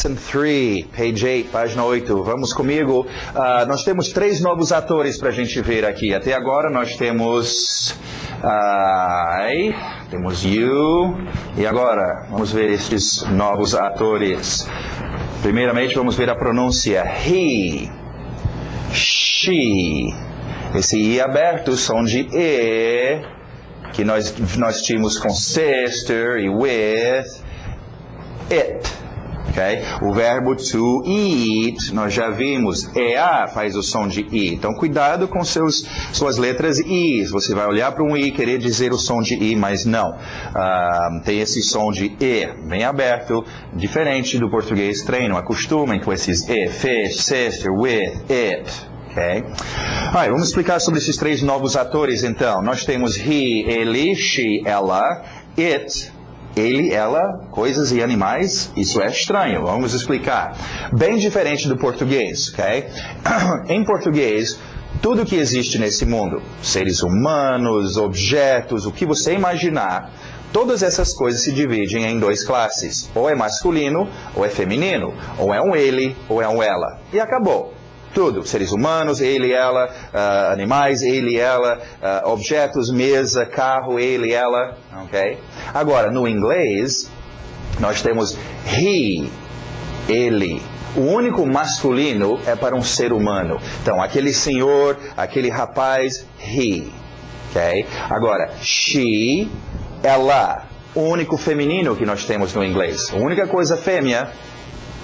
Lesson 3, page 8, página 8. Vamos comigo. Nós temos 3 novos atores para a gente ver aqui. Até agora nós temos I, temos you. E agora, vamos ver estes novos atores. Primeiramente, vamos ver a pronúncia. He, she. Esse I aberto, som de E, que nós tínhamos com sister e with, it. Okay? O verbo to eat, nós já vimos, EA faz o som de I. Então, cuidado com suas letras I. Você vai olhar para um I e querer dizer o som de I, mas não. Tem esse som de E, bem aberto, diferente do português treino. Acostumem com esses E, fish, sister, with, it. Okay. Vamos explicar sobre esses 3 novos atores, então. Nós temos he, ele, she, ela, it, ele, ela, coisas e animais. Isso é estranho, vamos explicar. Bem diferente do português, ok? Em português, tudo que existe nesse mundo, seres humanos, objetos, o que você imaginar, todas essas coisas se dividem em 2 classes. Ou é masculino, ou é feminino. Ou é um ele, ou é um ela. E acabou. Tudo, seres humanos, ele, ela, animais, ele, ela, objetos, mesa, carro, ele, ela, ok? Agora, no inglês, nós temos he, ele. O único masculino é para um ser humano. Então, aquele senhor, aquele rapaz, he, ok? Agora, she, ela. O único feminino que nós temos no inglês. A única coisa fêmea,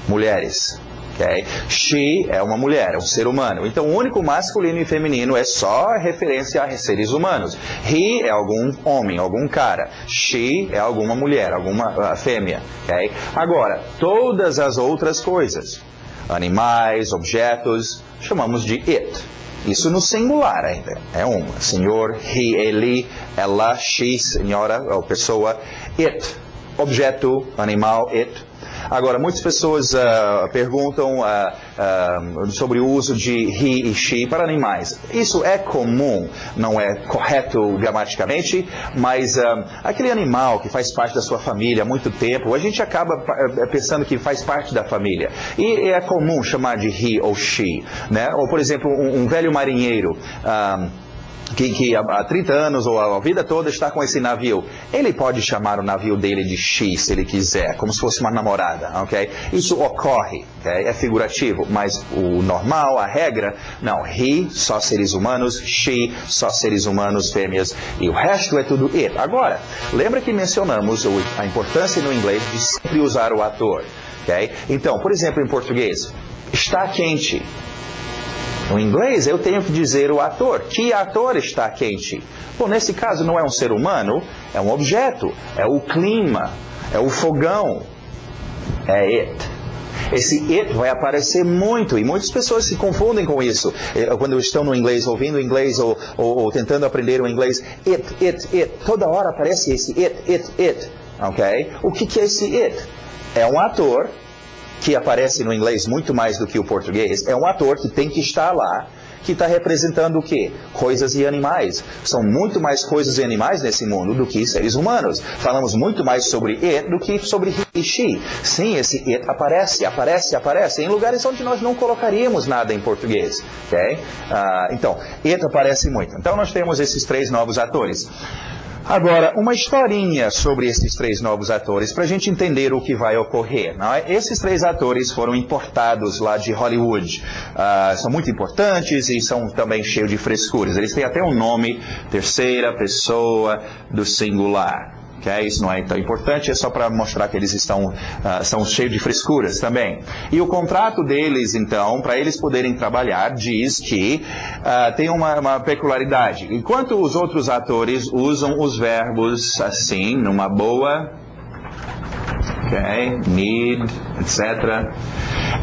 mulheres. Okay? She é uma mulher, é um ser humano. Então, o único masculino e feminino é só referência a seres humanos. He é algum homem, algum cara. She é alguma mulher, alguma fêmea. Okay? Agora, todas as outras coisas, animais, objetos, chamamos de it. Isso no singular ainda. É uma. Senhor, he, ele, ela, she, senhora, ou pessoa, it. Objeto, animal, it. Agora, muitas pessoas perguntam sobre o uso de he e she para animais. Isso é comum, não é correto gramaticalmente, mas aquele animal que faz parte da sua família há muito tempo, a gente acaba pensando que faz parte da família. E é comum chamar de he ou she, né? Ou, por exemplo, um velho marinheiro que há 30 anos ou a vida toda está com esse navio. Ele pode chamar o navio dele de she, se ele quiser, como se fosse uma namorada, ok? Isso ocorre, okay? É figurativo, mas o normal, a regra, não. He, só seres humanos, she, só seres humanos, fêmeas, e o resto é tudo it. Agora, lembra que mencionamos a importância no inglês de sempre usar o ator, ok? Então, por exemplo, em português, está quente. No inglês, eu tenho que dizer o ator. Que ator está quente? Bom, nesse caso não é um ser humano, é um objeto. É o clima, é o fogão. É it. Esse it vai aparecer muito, e muitas pessoas se confundem com isso. Quando estão no inglês, ouvindo inglês, ou tentando aprender o inglês. It. Toda hora aparece esse it. Ok? O que é esse it? É um ator que aparece no inglês muito mais do que o português, é um ator que tem que estar lá, que está representando o quê? Coisas e animais. São muito mais coisas e animais nesse mundo do que seres humanos. Falamos muito mais sobre it do que sobre he e she. Sim, esse it aparece em lugares onde nós não colocaríamos nada em português. Okay? Então, it aparece muito. Então, nós temos esses 3 novos atores. Agora, uma historinha sobre esses 3 novos atores, para a gente entender o que vai ocorrer. Não é? Esses 3 atores foram importados lá de Hollywood. São muito importantes e são também cheios de frescuras. Eles têm até um nome, terceira pessoa do singular. Okay? Isso não é tão importante, é só para mostrar que eles são cheios de frescuras também. E o contrato deles, então, para eles poderem trabalhar, diz que tem uma peculiaridade. Enquanto os outros atores usam os verbos assim, numa boa, okay, need, etc.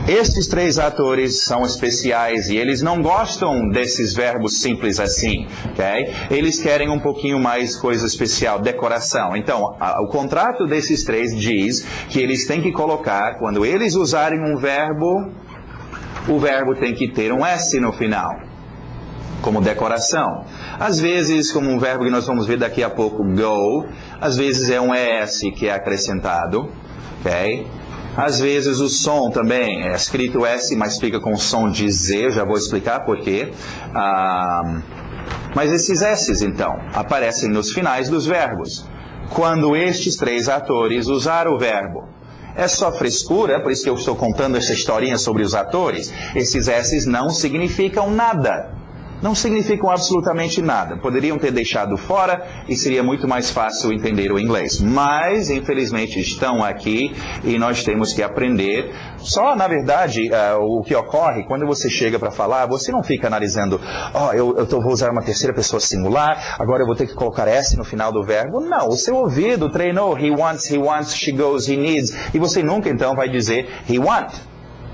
Estes 3 atores são especiais e eles não gostam desses verbos simples assim, ok? Eles querem um pouquinho mais coisa especial, decoração. Então, o contrato desses 3 diz que eles têm que colocar, quando eles usarem um verbo, o verbo tem que ter um S no final, como decoração. Às vezes, como um verbo que nós vamos ver daqui a pouco, go, às vezes é um ES que é acrescentado, ok? Às vezes o som também é escrito S, mas fica com som de Z, já vou explicar por quê. Mas esses S's, então, aparecem nos finais dos verbos. Quando estes três atores usaram o verbo. É só frescura, por isso que eu estou contando essa historinha sobre os atores. Esses S's não significam nada. Não significam absolutamente nada. Poderiam ter deixado fora e seria muito mais fácil entender o inglês. Mas, infelizmente, estão aqui e nós temos que aprender. Só, na verdade, o que ocorre quando você chega para falar, você não fica analisando, vou usar uma terceira pessoa singular, agora eu vou ter que colocar S no final do verbo. Não, o seu ouvido treinou he wants, she goes, he needs. E você nunca, então, vai dizer he want.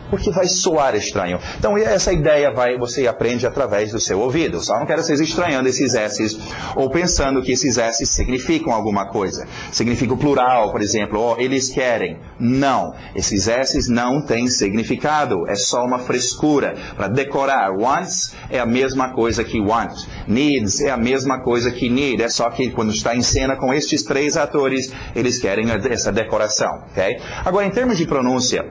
Porque vai soar estranho. Então, essa ideia você aprende através do seu ouvido. Só não quero vocês estranhando esses S's ou pensando que esses S's significam alguma coisa. Significa o plural, por exemplo. Eles querem. Não. Esses S's não têm significado. É só uma frescura para decorar. Wants é a mesma coisa que want. Needs é a mesma coisa que need. É só que quando está em cena com estes três atores, eles querem essa decoração. Okay? Agora, em termos de pronúncia,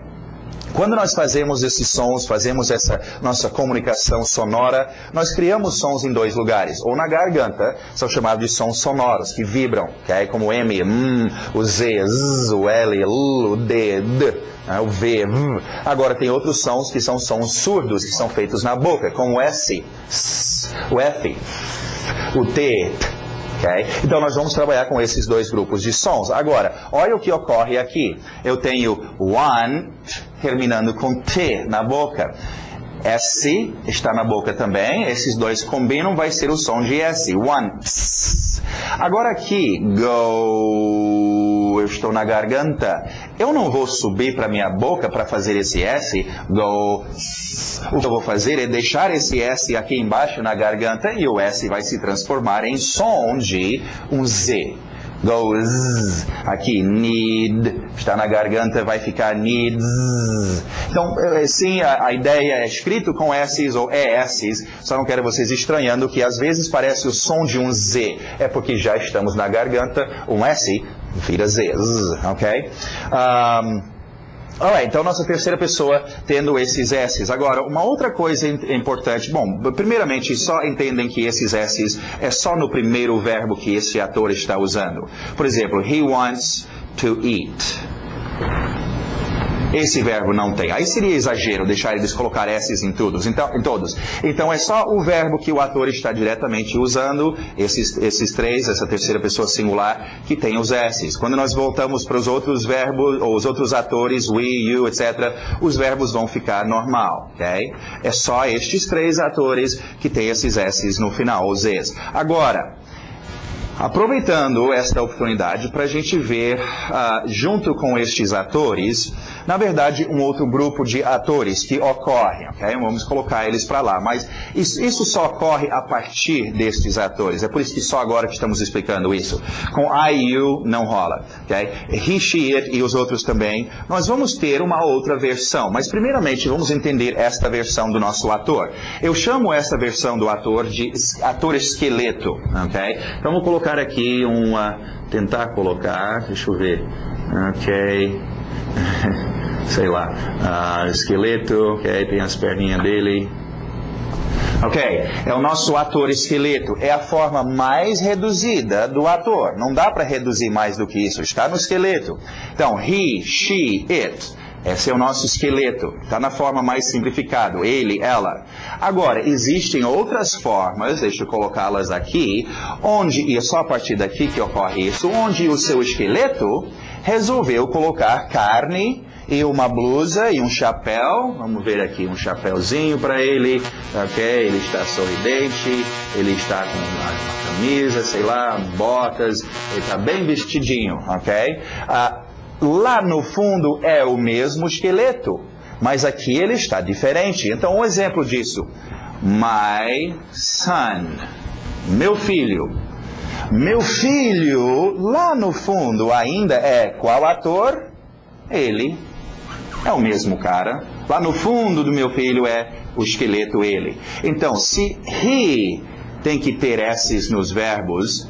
quando nós fazemos esses sons, fazemos essa nossa comunicação sonora, nós criamos sons em dois lugares. Ou na garganta, são chamados de sons sonoros, que vibram, okay? Como o M, o Z, Z, o L, L, o D, D, o V, V. Agora tem outros sons que são sons surdos, que são feitos na boca, como o S, S, o F, o T, Okay? Então nós vamos trabalhar com esses dois grupos de sons. Agora, olha o que ocorre aqui. Eu tenho want terminando com T na boca. S está na boca também. Esses dois combinam, vai ser o som de S. Wants. Agora aqui, go, eu estou na garganta. Eu não vou subir para minha boca para fazer esse S. Go. O que eu vou fazer é deixar esse S aqui embaixo na garganta e o S vai se transformar em som de um Z. Goes. Aqui, need. Está na garganta, vai ficar needs. Então, sim, a ideia é escrito com S's ou ES's. Só não quero vocês estranhando que às vezes parece o som de um Z. É porque já estamos na garganta. Um S vira Z. Ok? Alright, então nossa terceira pessoa tendo esses S's. Agora, uma outra coisa importante. Bom, primeiramente, só entendem que esses S's é só no primeiro verbo que esse ator está usando. Por exemplo, he wants to eat. Esse verbo não tem. Aí seria exagero deixar eles colocar S's em todos. Então é só o verbo que o ator está diretamente usando, esses três, essa terceira pessoa singular, que tem os S's. Quando nós voltamos para os outros verbos, ou os outros atores, we, you, etc., os verbos vão ficar normal, ok? É só estes três atores que têm esses S's no final, os Z's. Agora, aproveitando esta oportunidade para a gente ver, junto com estes atores, na verdade, um outro grupo de atores que ocorrem, ok? Vamos colocar eles para lá, mas isso só ocorre a partir destes atores. É por isso que só agora que estamos explicando isso. Com I, you, não rola, ok? He, she, it e os outros também. Nós vamos ter uma outra versão, mas primeiramente vamos entender esta versão do nosso ator. Eu chamo esta versão do ator de ator esqueleto, ok? Então vou colocar aqui tentar colocar, deixa eu ver, ok, sei lá, esqueleto, ok, tem as perninhas dele, ok, é o nosso ator esqueleto, é a forma mais reduzida do ator, não dá para reduzir mais do que isso, está no esqueleto. Então, he, she, it. Esse é o nosso esqueleto, está na forma mais simplificada, ele, ela. Agora, existem outras formas, deixa eu colocá-las aqui, e é só a partir daqui que ocorre isso, onde o seu esqueleto resolveu colocar carne e uma blusa e um chapéu, vamos ver aqui, um chapéuzinho para ele, ok, ele está sorridente, ele está com uma camisa, sei lá, botas, ele está bem vestidinho, ok? Lá no fundo é o mesmo esqueleto, mas aqui ele está diferente. Então, um exemplo disso. My son. Meu filho. Meu filho, lá no fundo ainda é qual ator? Ele. É o mesmo cara. Lá no fundo do meu filho é o esqueleto ele. Então, se he tem que ter S's nos verbos,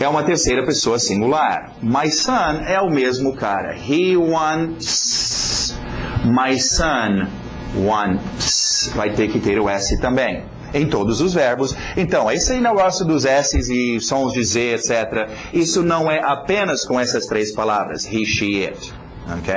é uma terceira pessoa singular. My son é o mesmo cara. He wants. My son wants. Vai ter que ter o S também. Em todos os verbos. Então, esse negócio dos S's e sons de Z, etc. Isso não é apenas com essas três palavras. He, she, it. Ok?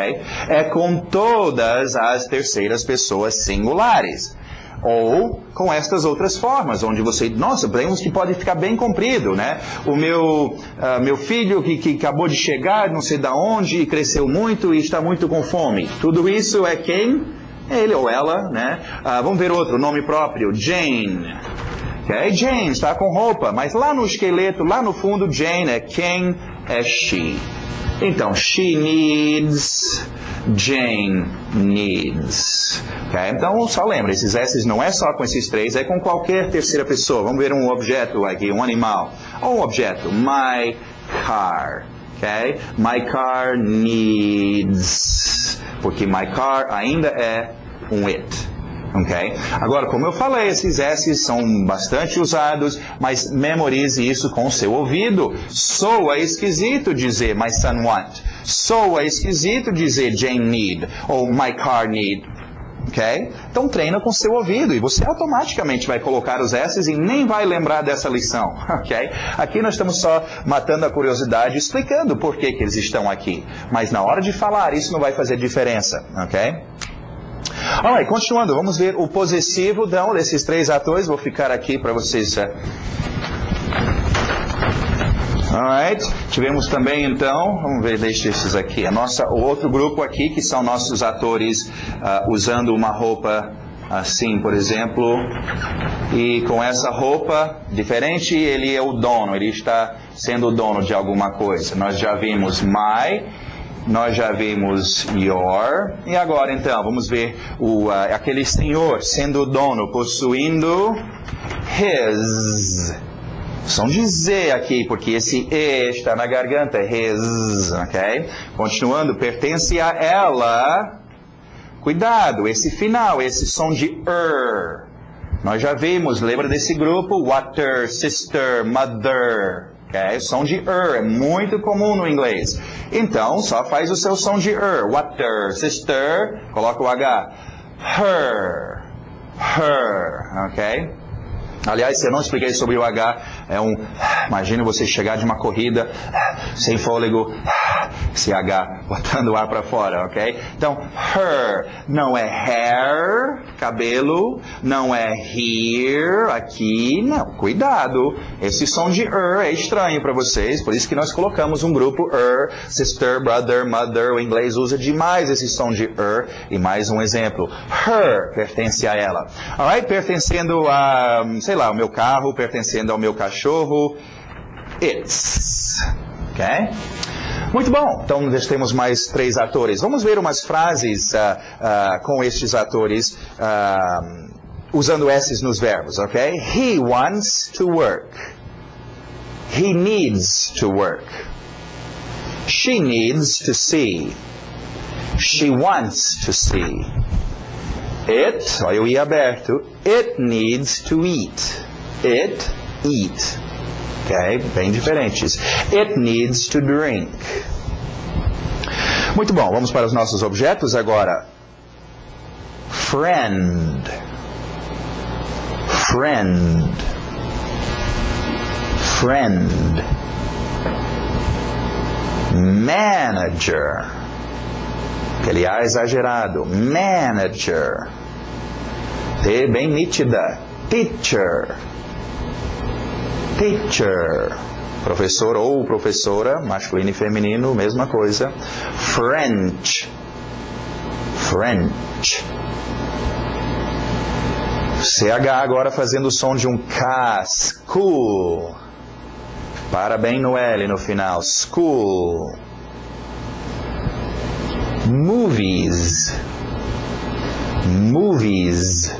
É com todas as terceiras pessoas singulares. Ou com estas outras formas, onde você... Nossa, vemos que pode ficar bem comprido, né? O meu filho que acabou de chegar, não sei de onde, e cresceu muito e está muito com fome. Tudo isso é quem? Ele ou ela, né? Vamos ver outro, nome próprio. Jane. Okay? Jane está com roupa, mas lá no esqueleto, lá no fundo, Jane é quem? É she. Então, she needs... Jane needs. Okay? Então, só lembra, esses S's não é só com esses três, é com qualquer terceira pessoa. Vamos ver um objeto aqui, um animal. Ou um objeto, my car. Okay? My car needs. Porque my car ainda é um it. Okay? Agora, como eu falei, esses S's são bastante usados, mas memorize isso com o seu ouvido. Soa esquisito dizer my son want. Soa esquisito dizer Jane need ou my car need. Okay? Então treina com o seu ouvido e você automaticamente vai colocar os S's e nem vai lembrar dessa lição. Okay? Aqui nós estamos só matando a curiosidade, explicando por que eles estão aqui. Mas na hora de falar, isso não vai fazer diferença. Okay? Alright, continuando, vamos ver o possessivo então, desses três atores. Vou ficar aqui para vocês. Alright, tivemos também então, vamos ver, deixa esses aqui, o outro grupo aqui, que são nossos atores usando uma roupa assim, por exemplo, e com essa roupa diferente, ele é o dono, ele está sendo o dono de alguma coisa. Nós já vimos my, nós já vimos your, e agora então, vamos ver aquele senhor sendo o dono, possuindo his. Som de Z aqui, porque esse E está na garganta, his, ok? Continuando, pertence a ela. Cuidado, esse final, esse som de Nós já vimos, lembra desse grupo? Water, sister, mother. Okay? Som de é muito comum no inglês. Então, só faz o seu som de Water, sister, coloca o H. Her, ok? Aliás, se eu não expliquei sobre o H, imagina você chegar de uma corrida, sem fôlego, esse H, botando o ar para fora, ok? Então, her, não é hair, cabelo, não é here, aqui, não, cuidado. Esse som de é estranho para vocês, por isso que nós colocamos um grupo sister, brother, mother, o inglês usa demais esse som de e mais um exemplo, her, pertence a ela. Alright, pertencendo a, sei lá, o meu carro, pertencendo ao meu cachorro, it's, ok? Muito bom, então nós temos mais três atores. Vamos ver umas frases com estes atores usando S's nos verbos, ok? He wants to work. He needs to work. She needs to see. She wants to see. It, olha o I aberto, it needs to eat. It, eat. Ok? Bem diferentes. It needs to drink. Muito bom, vamos para os nossos objetos agora. Friend. Friend. Friend. Manager. Aquele A exagerado. Manager. T bem nítida. Teacher. Teacher. Professor ou professora, masculino e feminino, mesma coisa. French. French. CH agora fazendo o som de um K. School. Para bem no L no final. School. Movies. Movies.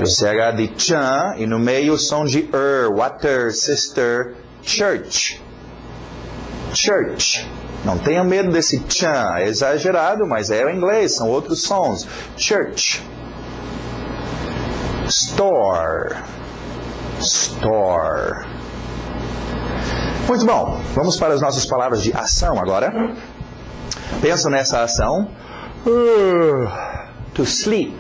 O CH de chan e no meio o som de water, sister, church. Church. Não tenha medo desse chan, é exagerado, mas é o inglês, são outros sons. Church. Store. Store. Muito bom. Vamos para as nossas palavras de ação agora. Pensa nessa ação. To sleep.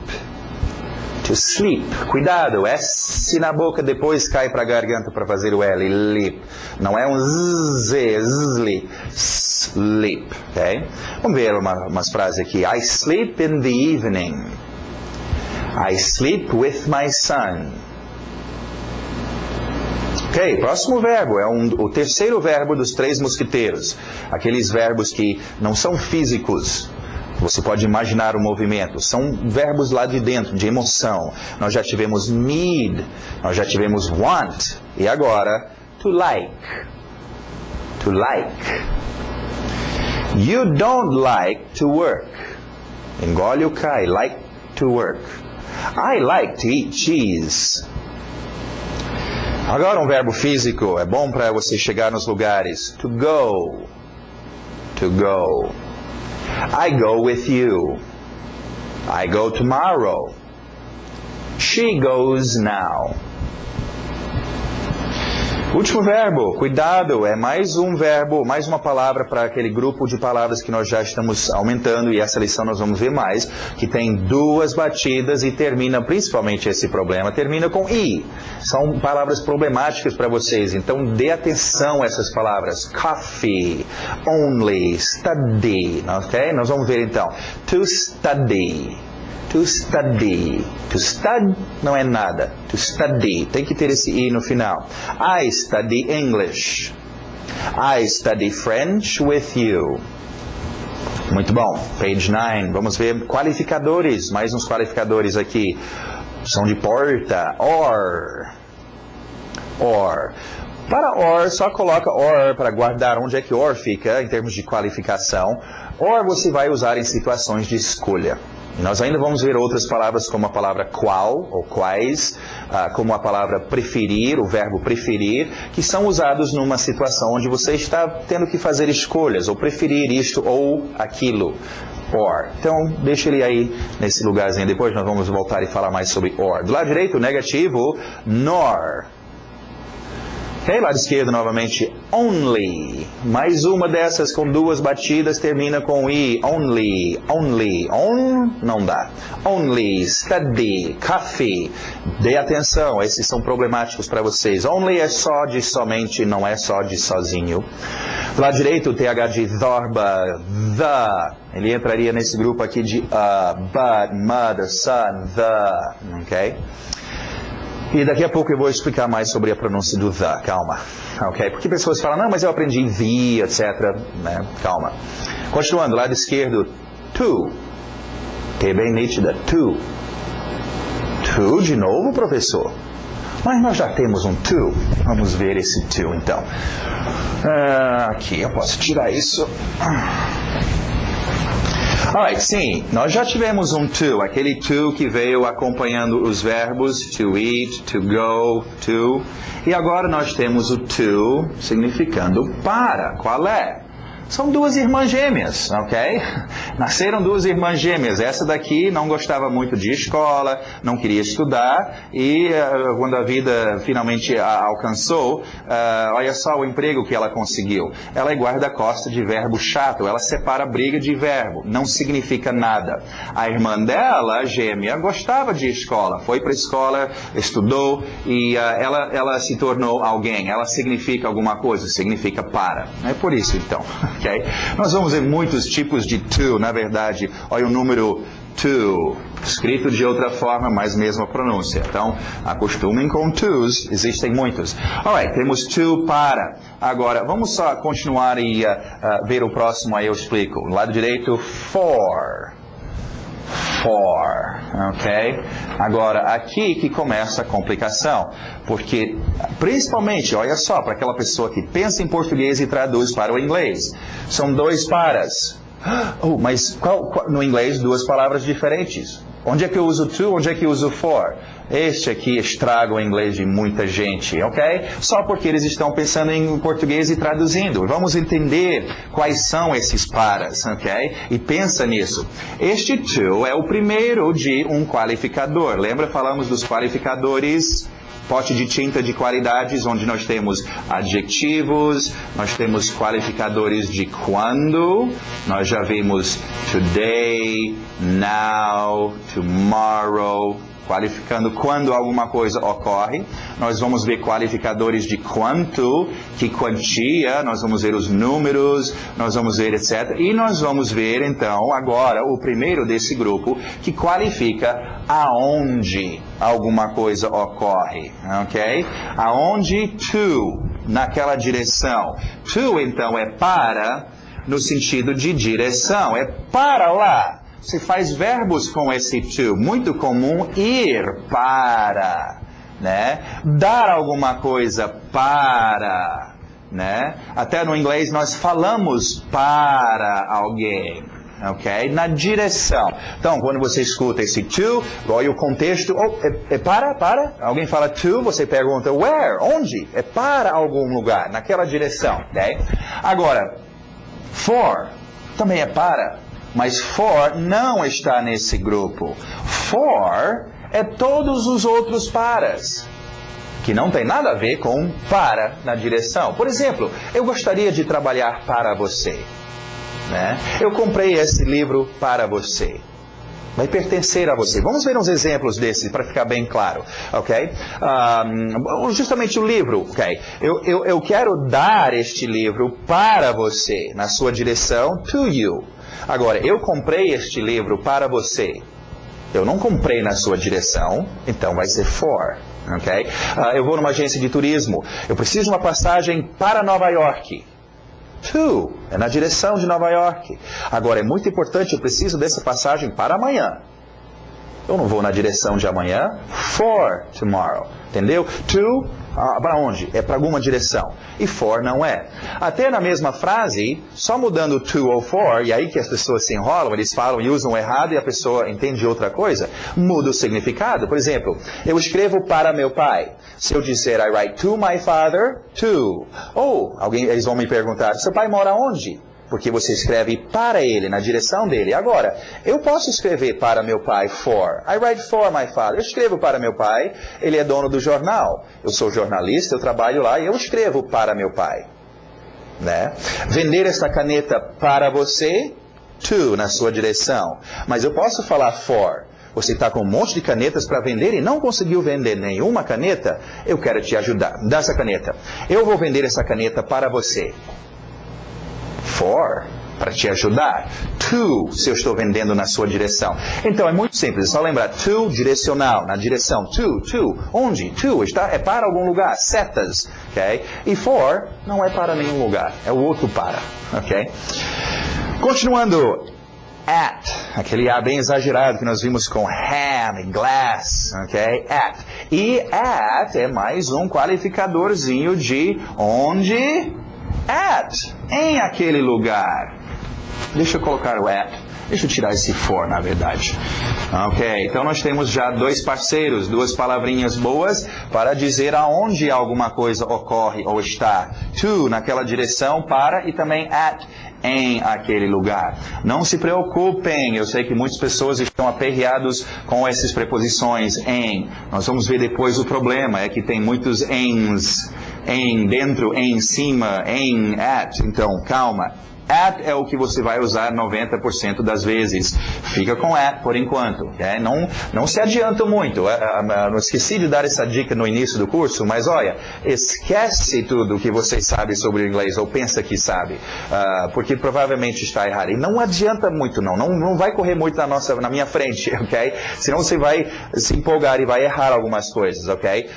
To sleep. Cuidado, S na boca, depois cai para a garganta para fazer o L. Lip. Não é um Z, sleep. Sleep, ok? Vamos ver umas frases aqui. I sleep in the evening. I sleep with my son. Ok, próximo verbo. É o terceiro verbo dos 3 mosquiteiros. Aqueles verbos que não são físicos. Você pode imaginar o movimento. São verbos lá de dentro, de emoção. Nós já tivemos need, nós já tivemos want. E agora, to like. To like. You don't like to work. Engole o K. Like to work. I like to eat cheese. Agora um verbo físico. É bom para você chegar nos lugares. To go. To go. I go with you. I go tomorrow. She goes now. Último verbo, cuidado, é mais um verbo, mais uma palavra para aquele grupo de palavras que nós já estamos aumentando, e essa lição nós vamos ver mais, que tem 2 batidas e termina, principalmente esse problema, termina com I. São palavras problemáticas para vocês, então dê atenção a essas palavras. Coffee, only, study, ok? Nós vamos ver então. To study. To study. To stud não é nada. To study. Tem que ter esse I no final. I study English. I study French with you. Muito bom. Page 9. Vamos ver qualificadores. Mais uns qualificadores aqui. Som de porta. Or. Or. Para or, só coloca or para guardar onde é que or fica em termos de qualificação. Or você vai usar em situações de escolha. E nós ainda vamos ver outras palavras como a palavra qual ou quais, como a palavra preferir, o verbo preferir, que são usados numa situação onde você está tendo que fazer escolhas, ou preferir isto ou aquilo. Or. Então, deixa ele aí nesse lugarzinho. Depois nós vamos voltar e falar mais sobre or. Do lado direito, negativo, nor. Ok, lado esquerdo novamente, only. Mais uma dessas com 2 batidas termina com I. Only, only. On não dá. Only, study, coffee. Dê atenção, esses são problemáticos para vocês. Only é só de somente, não é só de sozinho. Do lado direito, o TH de Zorba, the. Ele entraria nesse grupo aqui de but, mother, son, the. Ok? E daqui a pouco eu vou explicar mais sobre a pronúncia do the, calma. Ok? Porque pessoas falam, não, mas eu aprendi the, etc. Né? Calma. Continuando, lado esquerdo, to. T bem nítida, to. To de novo, professor? Mas nós já temos um to. Vamos ver esse to, então. Aqui, eu posso tirar isso. Alright, sim, nós já tivemos um to, aquele to que veio acompanhando os verbos to eat, to go, to. E agora nós temos o to significando para. Qual é? São 2 irmãs gêmeas, ok? Nasceram 2 irmãs gêmeas. Essa daqui não gostava muito de escola, não queria estudar, e quando a vida finalmente a alcançou, olha só o emprego que ela conseguiu. Ela é guarda-costas de verbo chato, ela separa briga de verbo, não significa nada. A irmã dela, gêmea, gostava de escola, foi para a escola, estudou, e ela se tornou alguém. Ela significa alguma coisa, significa para. É por isso, então. Okay? Nós vamos ver muitos tipos de to, na verdade. Olha o número to, escrito de outra forma, mas mesma pronúncia. Então, acostumem com tos, existem muitos. Alright, temos to para. Agora, vamos só continuar e ver o próximo, aí eu explico. No lado direito, for. For, ok? Agora, aqui que começa a complicação, porque, principalmente, olha só, para aquela pessoa que pensa em português e traduz para o inglês, são 2 paras. Oh, mas no inglês, 2 palavras diferentes. Onde é que eu uso to, onde é que eu uso for? Este aqui estraga o inglês de muita gente, ok? Só porque eles estão pensando em português e traduzindo. Vamos entender quais são esses paras, ok? E pensa nisso. Este to é o primeiro de um qualificador. Lembra, falamos dos qualificadores pote de tinta de qualidades, onde nós temos adjetivos, nós temos qualificadores de quando, nós já vimos today, now, tomorrow, qualificando quando alguma coisa ocorre. Nós vamos ver qualificadores de quanto, que quantia, nós vamos ver os números, nós vamos ver etc. E nós vamos ver, então, agora, o primeiro desse grupo, que qualifica aonde alguma coisa ocorre, ok? Aonde to, naquela direção. To, então, é para, no sentido de direção, é para lá. Você faz verbos com esse to, muito comum, ir para, né? Dar alguma coisa para, né? Até no inglês nós falamos para alguém, ok? Na direção. Então, quando você escuta esse to, olha o contexto, é para? Alguém fala to, você pergunta where, onde? É para algum lugar, naquela direção, ok? Agora, for, também é para. Mas for não está nesse grupo. For é todos os outros paras, que não tem nada a ver com para na direção. Por exemplo, eu gostaria de trabalhar para você, né? Eu comprei esse livro para você. Vai pertencer a você. Vamos ver uns exemplos desses para ficar bem claro, ok? Justamente o livro, ok? Eu quero dar este livro para você, na sua direção, to you. Agora, eu comprei este livro para você. Eu não comprei na sua direção, então vai ser for, ok? Eu vou numa agência de turismo. Eu preciso de uma passagem para Nova York. To, é na direção de Nova York. Agora, é muito importante, eu preciso dessa passagem para amanhã. Eu não vou na direção de amanhã. For tomorrow. Entendeu? To, para onde? É para alguma direção. E for não é. Até na mesma frase, só mudando to ou for, e aí que as pessoas se enrolam, eles falam e usam errado e a pessoa entende outra coisa, muda o significado. Por exemplo, eu escrevo para meu pai. Se eu disser I write to my father, to. Ou, eles vão me perguntar, seu pai mora onde? Porque você escreve para ele, na direção dele. Agora, eu posso escrever para meu pai, for. I write for my father. Eu escrevo para meu pai, ele é dono do jornal. Eu sou jornalista, eu trabalho lá e eu escrevo para meu pai. Né? Vender esta caneta para você, to, na sua direção. Mas eu posso falar for. Você está com um monte de canetas para vender e não conseguiu vender nenhuma caneta? Eu quero te ajudar. Dá essa caneta. Eu vou vender essa caneta para você. For, para te ajudar. To, se eu estou vendendo na sua direção. Então, é muito simples, é só lembrar. To, direcional, na direção. To, onde? To, é para algum lugar. Setas, ok? E for, não é para nenhum lugar. É o outro para, ok? Continuando. At, aquele A bem exagerado que nós vimos com ham e glass, ok? At. E at é mais um qualificadorzinho de onde... At, em aquele lugar. Deixa eu colocar o at. Deixa eu tirar esse for, na verdade. Ok, então nós temos já dois parceiros, duas palavrinhas boas para dizer aonde alguma coisa ocorre ou está. To, naquela direção, para, e também at, em aquele lugar. Não se preocupem, eu sei que muitas pessoas estão aperreados com essas preposições em. Nós vamos ver depois o problema, é que tem muitos ens. Em, dentro, em cima, em, at. Então, calma. At é o que você vai usar 90% das vezes. Fica com at por enquanto. Okay? Não se adianta muito. Não esqueci de dar essa dica no início do curso, mas olha, esquece tudo que você sabe sobre o inglês, ou pensa que sabe, porque provavelmente está errado. E não adianta muito, não vai correr muito na minha frente, ok? Senão você vai se empolgar e vai errar algumas coisas, ok?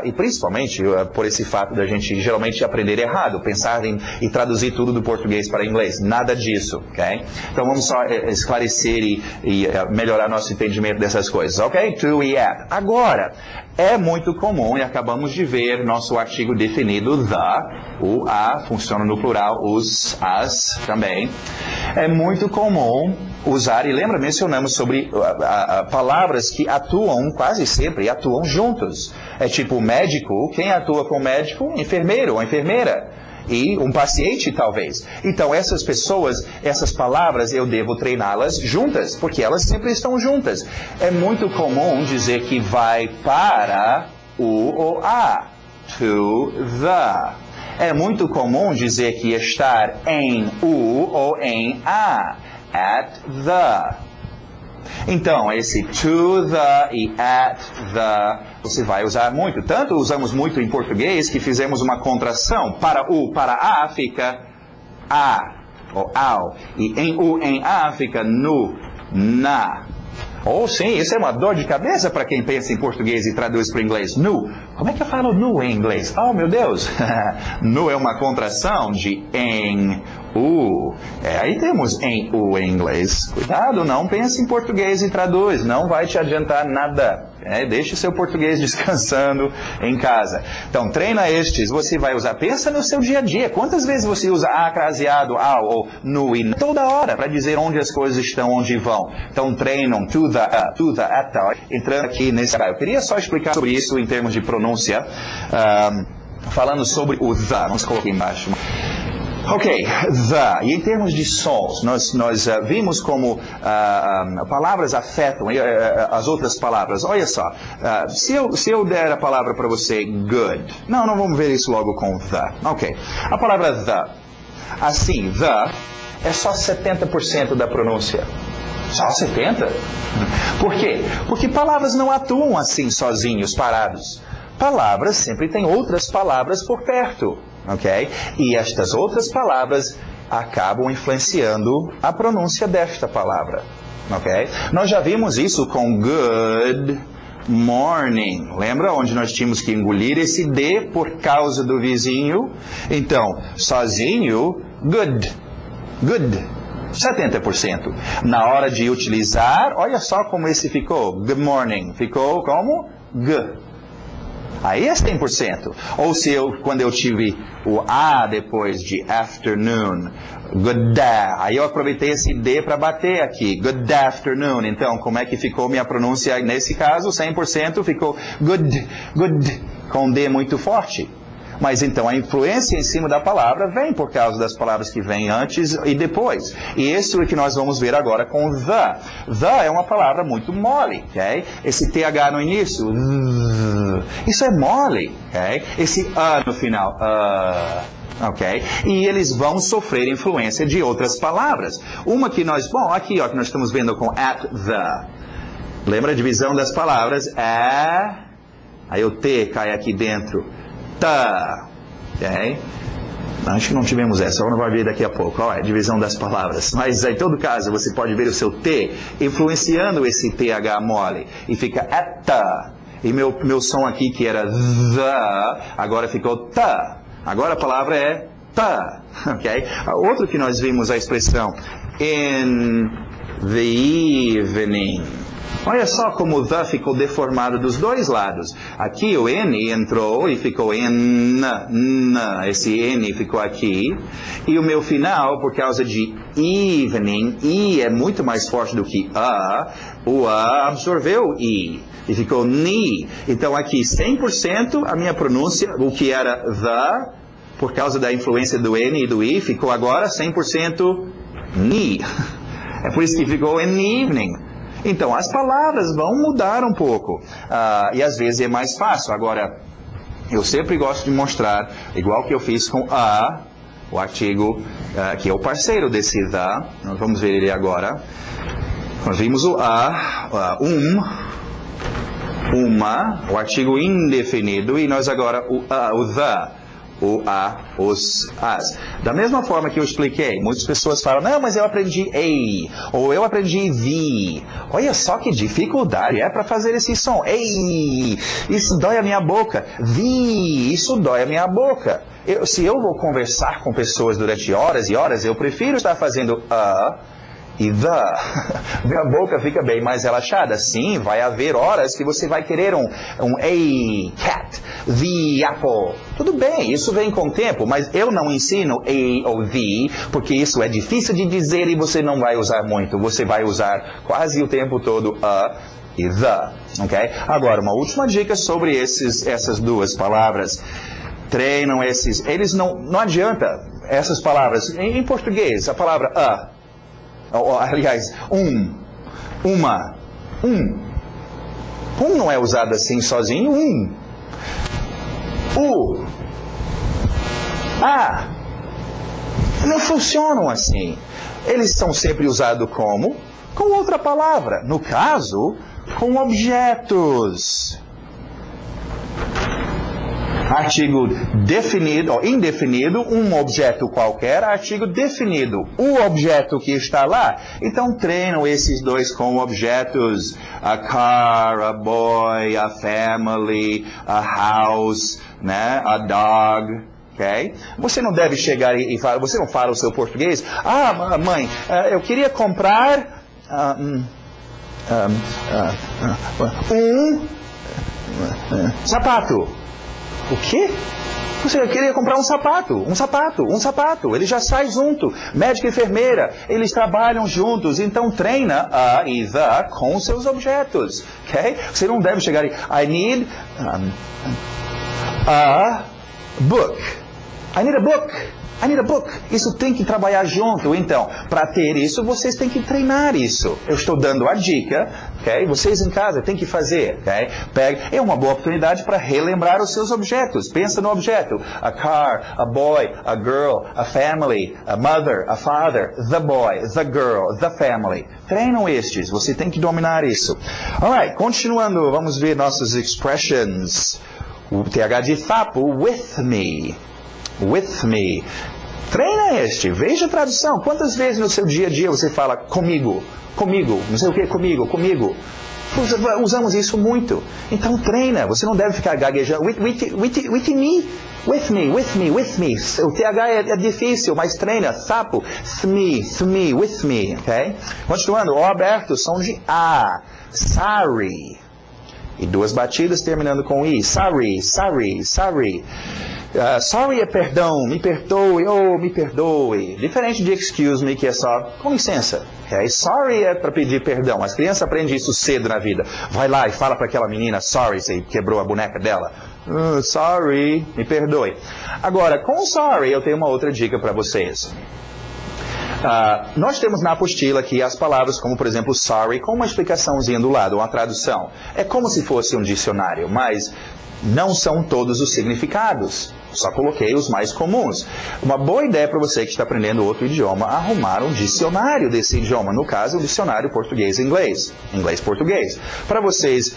E principalmente por esse fato da gente geralmente aprender errado, pensar e traduzir tudo do português para inglês. Nada disso, ok? Então vamos só esclarecer e melhorar nosso entendimento dessas coisas, ok? To e at. Agora, é muito comum, e acabamos de ver nosso artigo definido, the, o a, funciona no plural, os, as também. É muito comum usar, e lembra, mencionamos sobre palavras que atuam quase sempre, atuam juntos. É tipo médico, quem atua com médico? Enfermeiro ou enfermeira. E um paciente, talvez. Então, essas pessoas, essas palavras, eu devo treiná-las juntas, porque elas sempre estão juntas. É muito comum dizer que vai para U ou A. To the. É muito comum dizer que estar em U ou em A. At the. Então, esse to the e at the você vai usar muito. Tanto usamos muito em português que fizemos uma contração. Para U, para A fica a ou ao. E em U, em A fica no, na. Ou sim, isso é uma dor de cabeça para quem pensa em português e traduz para o inglês. Nu. Como é que eu falo nu em inglês? Oh, meu Deus. Nu é uma contração de em U. Aí temos em U em inglês. Cuidado, não pense em português e traduz. Não vai te adiantar nada. Deixe o seu português descansando em casa. Então, treina estes. Você vai usar. Pensa no seu dia a dia. Quantas vezes você usa a craseado, ao ou no e toda hora para dizer onde as coisas estão, onde vão. Então, treinam to the, at the. Entrando aqui nesse... Eu queria só explicar sobre isso em termos de pronúncia. Falando sobre o the. Vamos colocar aqui embaixo. Ok, the. E em termos de sons, nós vimos como palavras afetam as outras palavras. Olha só, se eu der a palavra para você, good. Não vamos ver isso logo com the. Ok, a palavra the. Assim, the é só 70% da pronúncia. Só 70%? Por quê? Porque palavras não atuam assim sozinhos, parados. Palavras sempre têm outras palavras por perto. Ok? E estas outras palavras acabam influenciando a pronúncia desta palavra. Ok? Nós já vimos isso com good morning. Lembra onde nós tínhamos que engolir esse D por causa do vizinho? Então, sozinho, good. Good. 70%. Na hora de utilizar, olha só como esse ficou. Good morning. Ficou como? G. Aí é 100%. Ou se quando eu tive o A depois de afternoon, good day, aí eu aproveitei esse D para bater aqui, good afternoon. Então, como é que ficou minha pronúncia nesse caso? 100% ficou good, com D muito forte. Mas então a influência em cima da palavra vem por causa das palavras que vêm antes e depois. E isso é que nós vamos ver agora com the. The é uma palavra muito mole, ok? Esse TH no início, isso é mole, ok? Esse A no final, ok? E eles vão sofrer influência de outras palavras. Uma que nós, aqui ó, que nós estamos vendo com at the. Lembra a divisão das palavras? Aí o T cai aqui dentro. Tá, ok? Acho que não tivemos essa, não vai ver daqui a pouco. Olha, divisão das palavras. Mas em todo caso, você pode ver o seu T influenciando esse TH mole. E fica ata. E meu som aqui, que era the, agora ficou tá. Agora a palavra é tá, ok? Outro que nós vimos a expressão in the evening. Olha só como o the ficou deformado dos dois lados. Aqui o N entrou e ficou in, esse N ficou aqui. E o meu final, por causa de evening, I é muito mais forte do que A, o A absorveu o I e ficou ni. Então aqui 100% a minha pronúncia, o que era the, por causa da influência do N e do I, ficou agora 100% ni. É por isso que ficou in evening. Então, as palavras vão mudar um pouco. E às vezes é mais fácil. Agora, eu sempre gosto de mostrar, igual que eu fiz com a, o artigo que é o parceiro desse the. Nós vamos ver ele agora. Nós vimos o uma, o artigo indefinido, e nós agora o the. O a, os, as. Da mesma forma que eu expliquei, muitas pessoas falam, não, mas eu aprendi ei, ou eu aprendi vi. Olha só que dificuldade é para fazer esse som. Ei, isso dói a minha boca. Vi, isso dói a minha boca. Se eu vou conversar com pessoas durante horas e horas, eu prefiro estar fazendo e the. Minha boca fica bem mais relaxada. Sim, vai haver horas que você vai querer um a cat, the apple. Tudo bem, isso vem com o tempo, mas eu não ensino a ou the, porque isso é difícil de dizer e você não vai usar muito. Você vai usar quase o tempo todo a e the, ok? Agora, uma última dica sobre essas duas palavras. Treinam esses, eles não adianta essas palavras. Em português, a palavra aliás, uma, um não é usado assim sozinho, o, a. Não funcionam assim. Eles são sempre usados como? Com outra palavra. No caso, com objetos. Artigo definido ou indefinido, um objeto qualquer, artigo definido, o objeto que está lá. Então treinam esses dois com objetos, a car, a boy, a family, a house, né, a dog. Okay? Você não deve chegar e falar, você não fala o seu português. Ah, mãe, eu queria comprar sapato. O quê? Você queria comprar um sapato. Ele já sai junto. Médico e enfermeira, eles trabalham juntos. Então treina a e the com seus objetos. Okay? Você não deve chegar e I need a book. I need a book. I need a book. Isso tem que trabalhar junto. Então, para ter isso, vocês têm que treinar isso. Eu estou dando a dica, ok? Vocês em casa têm que fazer, ok? É uma boa oportunidade para relembrar os seus objetos. Pensa no objeto. A car, a boy, a girl, a family, a mother, a father, the boy, the girl, the family. Treinam estes. Você tem que dominar isso. Alright, continuando, vamos ver nossas expressions. O TH de sapo, with me. With me. Treina este. Veja a tradução. Quantas vezes no seu dia a dia você fala comigo? Comigo. Não sei o que, comigo. Usamos isso muito. Então treina. Você não deve ficar gaguejando. With me. With me. O TH é difícil, mas treina. Sapo. Me. With me. Okay? Continuando. O aberto, som de A. Sorry. E duas batidas terminando com I. Sorry. Sorry é perdão, me perdoe, me perdoe. Diferente de excuse me, que é só com licença. Okay? Sorry é para pedir perdão. As crianças aprendem isso cedo na vida. Vai lá e fala para aquela menina, sorry, você quebrou a boneca dela. Sorry, me perdoe. Agora, com sorry, eu tenho uma outra dica para vocês. Nós temos na apostila aqui as palavras como, por exemplo, sorry, com uma explicaçãozinha do lado, uma tradução. É como se fosse um dicionário, mas não são todos os significados. Só coloquei os mais comuns. Uma boa ideia para você que está aprendendo outro idioma, arrumar um dicionário desse idioma. No caso, um dicionário português-inglês. Inglês-português. Para vocês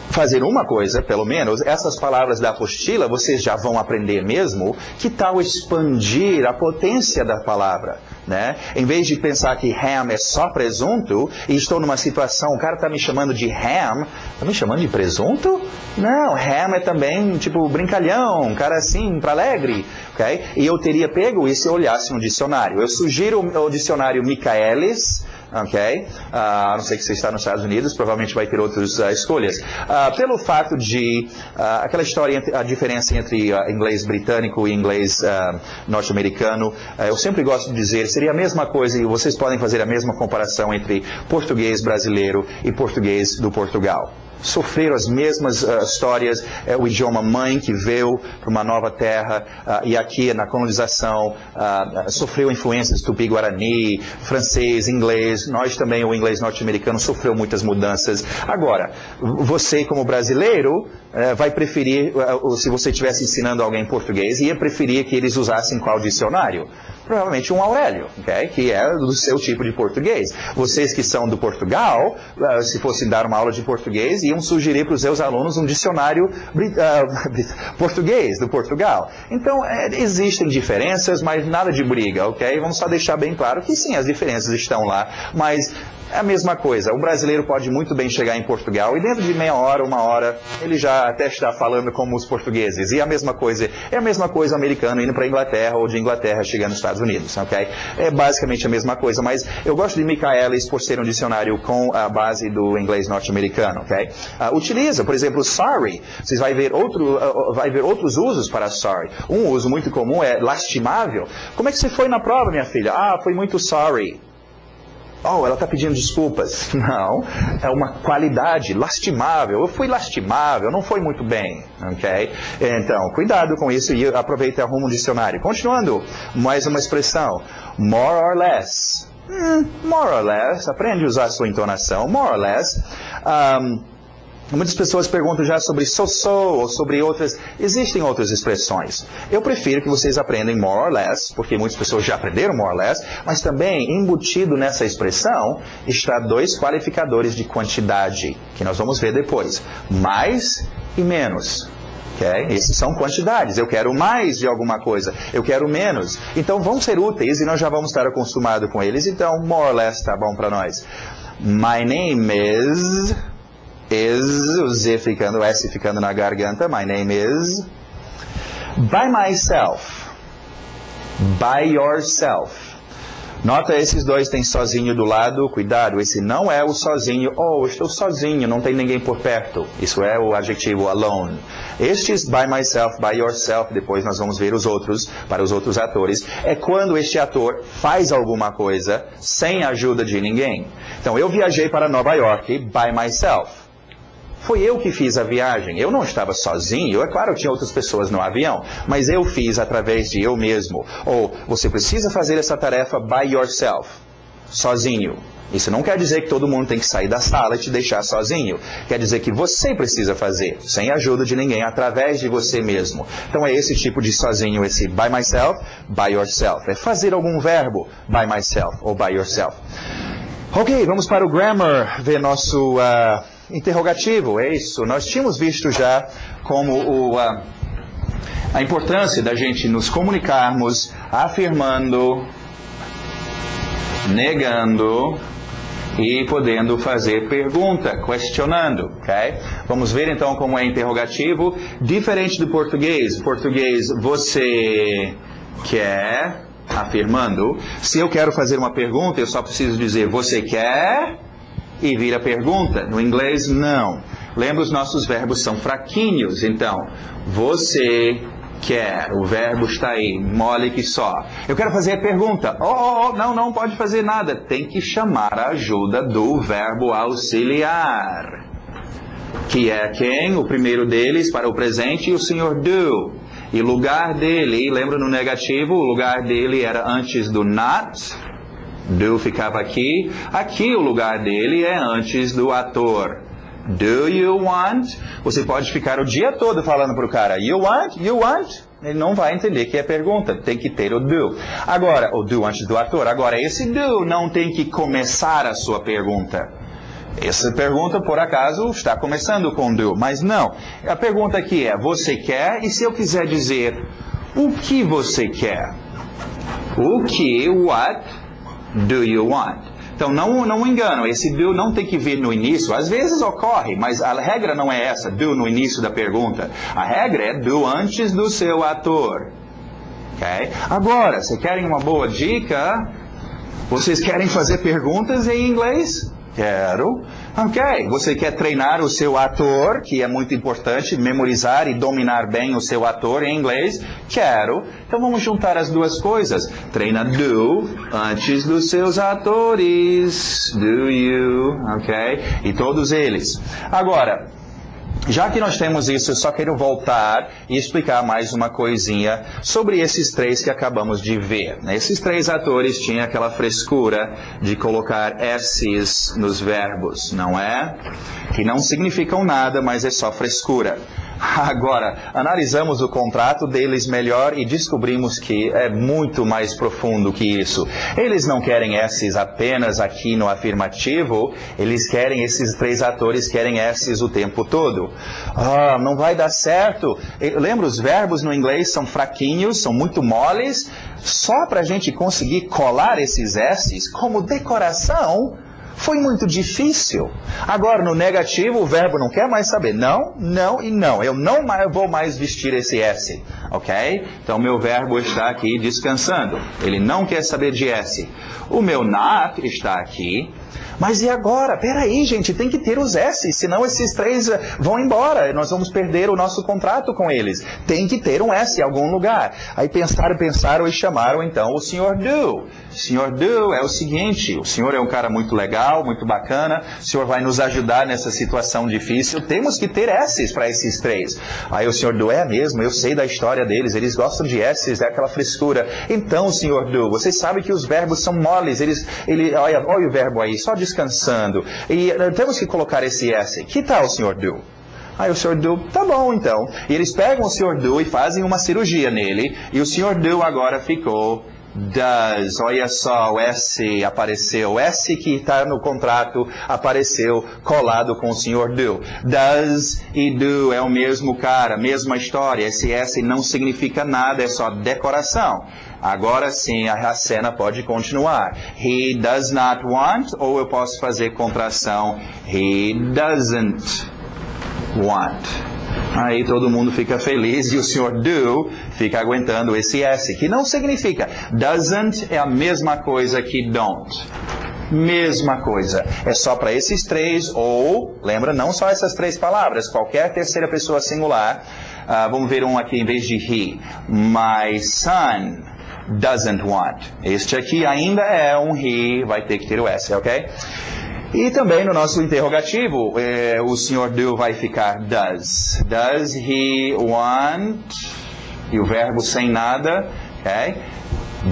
fazer uma coisa, pelo menos, essas palavras da apostila, vocês já vão aprender mesmo. Que tal expandir a potência da palavra? Né? Em vez de pensar que ham é só presunto, e estou numa situação, o cara está me chamando de ham, está me chamando de presunto? Não, ham é também tipo brincalhão, um cara assim, para alegre. Okay? E eu teria pego isso se eu olhasse no dicionário. Eu sugiro o dicionário Michaelis. Ok? A não ser que você está nos Estados Unidos, provavelmente vai ter outras escolhas. Pelo fato de aquela história, a diferença entre inglês britânico e inglês norte-americano, eu sempre gosto de dizer, seria a mesma coisa, e vocês podem fazer a mesma comparação entre português brasileiro e português do Portugal. Sofreram as mesmas histórias, o idioma mãe que veio para uma nova terra e aqui na colonização sofreu influências tupi-guarani, francês, inglês, nós também, o inglês norte-americano sofreu muitas mudanças. Agora, você como brasileiro vai preferir, se você estivesse ensinando alguém português, ia preferir que eles usassem qual dicionário? Provavelmente um Aurélio, okay? Que é do seu tipo de português. Vocês que são do Portugal, se fossem dar uma aula de português, iam sugerir para os seus alunos um dicionário português do Portugal. Então, existem diferenças, mas nada de briga, ok? Vamos só deixar bem claro que sim, as diferenças estão lá, mas é a mesma coisa. O brasileiro pode muito bem chegar em Portugal e dentro de meia hora, uma hora, ele já até está falando como os portugueses. E a mesma coisa, é a mesma coisa o americano indo para a Inglaterra ou de Inglaterra chegando nos Estados Unidos, ok? É basicamente a mesma coisa, mas eu gosto de Michaelis por ser um dicionário com a base do inglês norte-americano, ok? Utiliza, por exemplo, sorry. Vocês vai ver outros usos para sorry. Um uso muito comum é lastimável. Como é que você foi na prova, minha filha? Foi muito sorry. Ela está pedindo desculpas. Não, é uma qualidade, lastimável. Eu fui lastimável, não foi muito bem, ok? Então, cuidado com isso e aproveita e arruma um dicionário. Continuando, mais uma expressão, more or less. More or less, aprende a usar a sua entonação, more or less. Muitas pessoas perguntam já sobre so-so ou sobre outras. Existem outras expressões. Eu prefiro que vocês aprendam more or less, porque muitas pessoas já aprenderam more or less, mas também embutido nessa expressão está dois qualificadores de quantidade, que nós vamos ver depois. Mais e menos. Okay? Esses são quantidades. Eu quero mais de alguma coisa, eu quero menos. Então vão ser úteis e nós já vamos estar acostumados com eles. Então, more or less tá bom para nós. My name is... o Z ficando, o S ficando na garganta. My name is. By myself. By yourself. Nota, esses dois tem sozinho do lado. Cuidado, esse não é o sozinho. Oh, eu estou sozinho, não tem ninguém por perto. Isso é o adjetivo alone. Estes by myself, by yourself, depois nós vamos ver os outros, para os outros atores, é quando este ator faz alguma coisa sem a ajuda de ninguém. Então, eu viajei para Nova York by myself. Foi eu que fiz a viagem. Eu não estava sozinho. É claro, tinha outras pessoas no avião, mas eu fiz através de eu mesmo. Ou você precisa fazer essa tarefa by yourself, sozinho. Isso não quer dizer que todo mundo tem que sair da sala e te deixar sozinho. Quer dizer que você precisa fazer, sem a ajuda de ninguém, através de você mesmo. Então é esse tipo de sozinho, esse by myself, by yourself. É fazer algum verbo, by myself ou by yourself. Ok, vamos para o grammar, ver nosso... interrogativo, é isso. Nós tínhamos visto já como a importância da gente nos comunicarmos afirmando, negando e podendo fazer pergunta, questionando, ok? Vamos ver então como é interrogativo, diferente do português. Português, você quer, afirmando. Se eu quero fazer uma pergunta, eu só preciso dizer, você quer... e vira pergunta. No inglês, não. Lembra, os nossos verbos são fraquinhos. Então, você quer. O verbo está aí, mole que só. Eu quero fazer a pergunta. Não pode fazer nada. Tem que chamar a ajuda do verbo auxiliar. Que é quem? O primeiro deles para o presente, o senhor do. E lugar dele, lembra no negativo, o lugar dele era antes do not. Do ficava aqui. Aqui o lugar dele é antes do ator. Do you want? Você pode ficar o dia todo falando para o cara, you want? You want? Ele não vai entender que é pergunta. Tem que ter o do. Agora, o do antes do ator. Agora, esse do não tem que começar a sua pergunta. Essa pergunta, por acaso, está começando com do. Mas não. A pergunta aqui é, você quer? E se eu quiser dizer, o que você quer? O que? What? Do you want? Então, não engano, esse do não tem que vir no início. Às vezes ocorre, mas a regra não é essa, do no início da pergunta. A regra é do antes do seu ator. Okay? Agora, vocês querem uma boa dica? Vocês querem fazer perguntas em inglês? Quero. Ok, você quer treinar o seu ator, que é muito importante, memorizar e dominar bem o seu ator em inglês? Quero. Então vamos juntar as duas coisas. Treina do antes dos seus atores. Do you, ok? E todos eles. Agora, já que nós temos isso, eu só quero voltar e explicar mais uma coisinha sobre esses três que acabamos de ver. Esses três atores tinham aquela frescura de colocar S's nos verbos, não é? Que não significam nada, mas é só frescura. Agora, analisamos o contrato deles melhor e descobrimos que é muito mais profundo que isso. Eles não querem S's apenas aqui no afirmativo, eles querem, esses três atores querem S's o tempo todo. Não vai dar certo. Lembra, os verbos no inglês são fraquinhos, são muito moles. Só para a gente conseguir colar esses S's como decoração, foi muito difícil. Agora, no negativo, o verbo não quer mais saber. Não, não e não. Eu não vou mais vestir esse S. Ok? Então, meu verbo está aqui descansando. Ele não quer saber de S. O meu not está aqui. Mas e agora? Peraí, gente, tem que ter os S, senão esses três vão embora. Nós vamos perder o nosso contrato com eles. Tem que ter um S em algum lugar. Aí pensaram e chamaram então o Sr. Do. Sr. Do é o seguinte, o senhor é um cara muito legal, muito bacana, o senhor vai nos ajudar nessa situação difícil, temos que ter S's para esses três. Aí o Sr. Do, é mesmo, eu sei da história deles, eles gostam de S's, é aquela frescura. Então, Sr. Do, você sabe que os verbos são moles, olha o verbo aí, só de descansando. E temos que colocar esse S. Que tal, Sr. Do? Aí o Sr. Do, tá bom então. E eles pegam o Sr. Do e fazem uma cirurgia nele. E o Sr. Do agora ficou does. Olha só, o S apareceu. O S que está no contrato apareceu colado com o Sr. Do. Does e do é o mesmo cara, mesma história. Esse S não significa nada, é só decoração. Agora sim, a cena pode continuar. He does not want, ou eu posso fazer contração. He doesn't want. Aí todo mundo fica feliz e o Sr. Do fica aguentando esse S, que não significa. Doesn't é a mesma coisa que don't. Mesma coisa. É só para esses três, ou, lembra, não só essas três palavras, qualquer terceira pessoa singular. Vamos ver um aqui em vez de he. My son doesn't want. Este aqui ainda é um he, vai ter que ter o S, ok? E também no nosso interrogativo, o Sr. Do vai ficar does. Does he want? E o verbo sem nada, ok?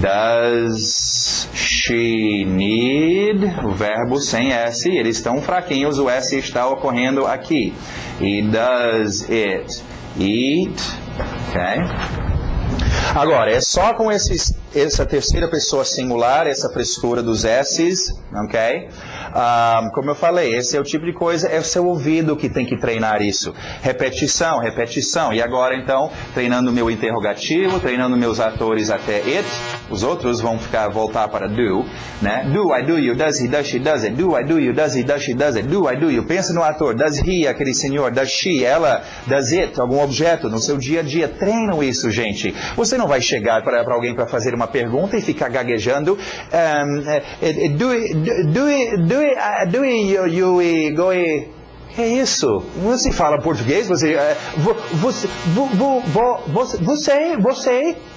Does she need? O verbo sem S. Eles estão fraquinhos, o S está ocorrendo aqui. E does it eat? Ok? Agora, é só com essa terceira pessoa singular, essa frescura dos S's, ok? Como eu falei, esse é o tipo de coisa, é o seu ouvido que tem que treinar isso. Repetição, repetição. E agora, então, treinando meu interrogativo, treinando meus atores até it, os outros vão voltar para do, né? Do, I, do, you, does he, does she, does it. Do, I, do, you, does he, does she, does it. Do, I, do, you. Pensa no ator, does he, aquele senhor, does she, ela, does it, algum objeto no seu dia a dia. Treinam isso, gente. Você não vai chegar para alguém para fazer uma pergunta e ficar gaguejando. Que é isso? Você fala português? Você,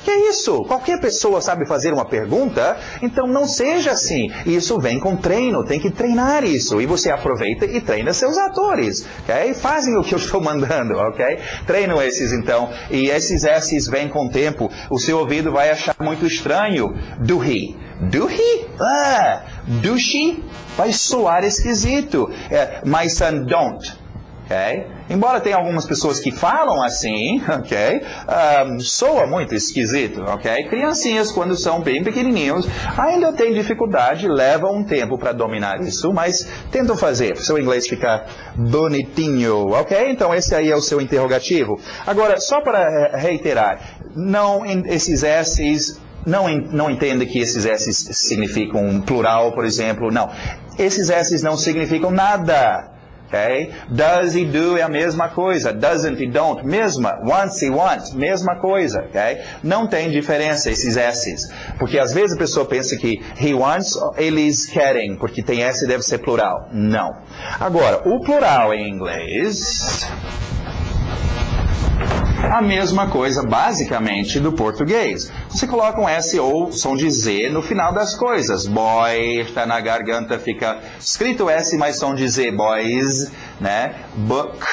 que é isso? Qualquer pessoa sabe fazer uma pergunta, então não seja assim. Isso vem com treino, tem que treinar isso. E você aproveita e treina seus atores, ok? Fazem o que eu estou mandando, ok? Treinam esses então, e esses S's vêm com o tempo. O seu ouvido vai achar muito estranho. Do he? Do he? Do she? Vai soar esquisito. My son don't. Okay? Embora tenha algumas pessoas que falam assim, ok? Soa muito esquisito, ok? Criancinhas, quando são bem pequenininhos, ainda têm dificuldade, leva um tempo para dominar isso, mas tentam fazer, para o seu inglês ficar bonitinho, ok? Então esse aí é o seu interrogativo. Agora, só para reiterar, não esses S's... Não entenda que esses S's significam plural, por exemplo. Não. Esses S's não significam nada. Okay? Does e do é a mesma coisa. Doesn't e don't, mesma. Wants e want, mesma coisa. Okay? Não tem diferença esses S's. Porque às vezes a pessoa pensa que he wants, eles querem, porque tem S deve ser plural. Não. Agora, o plural em inglês... A mesma coisa, basicamente, do português. Você coloca um S ou som de Z no final das coisas. Boy, está na garganta, fica escrito S, mas som de Z. Boys, né? Book,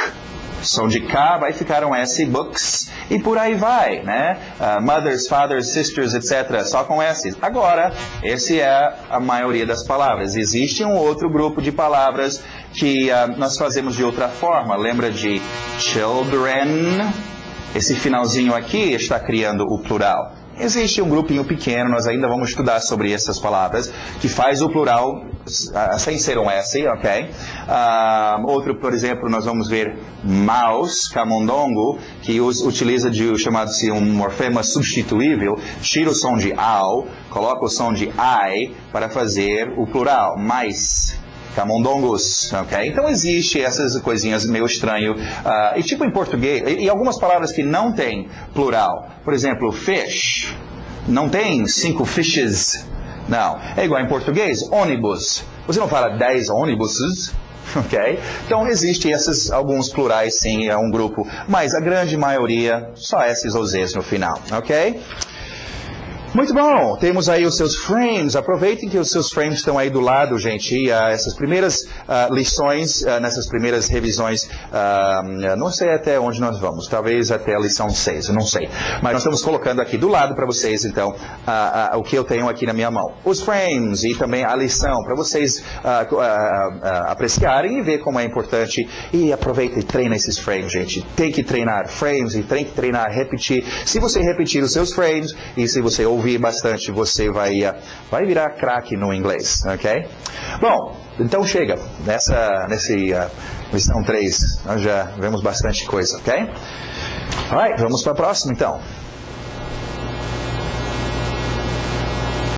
som de K, vai ficar um S, books. E por aí vai, né? Mothers, fathers, sisters, etc. Só com S. Agora, esse é a maioria das palavras. Existe um outro grupo de palavras que nós fazemos de outra forma. Lembra de children? Esse finalzinho aqui está criando o plural. Existe um grupinho pequeno, nós ainda vamos estudar sobre essas palavras, que faz o plural sem ser um S, ok? Outro, por exemplo, nós vamos ver mouse, camundongo, que utiliza de chamado-se um morfema substituível, tira o som de ao, coloca o som de I para fazer o plural, mais. Camundongos, ok? Então existe essas coisinhas meio estranho. E tipo em português, e algumas palavras que não tem plural. Por exemplo, fish. Não tem 5 fishes. Não. É igual em português, ônibus. Você não fala 10 ônibuses. Ok? Então existe alguns plurais sim, é um grupo. Mas a grande maioria, só S's ou Z's no final. Ok? Muito bom, temos aí os seus frames, aproveitem que os seus frames estão aí do lado, gente, e essas primeiras lições, nessas primeiras revisões, não sei até onde nós vamos, talvez até a lição 6, não sei, mas nós estamos colocando aqui do lado para vocês, então, o que eu tenho aqui na minha mão, os frames e também a lição, para vocês apreciarem e ver como é importante, e aproveita e treina esses frames, gente, tem que treinar frames e tem que treinar, repetir, se você repetir os seus frames, e se você ouvir bastante, você vai virar craque no inglês, ok? Bom, então chega, nesse lição 3, nós já vemos bastante coisa, ok? Alright, vamos para a próxima então.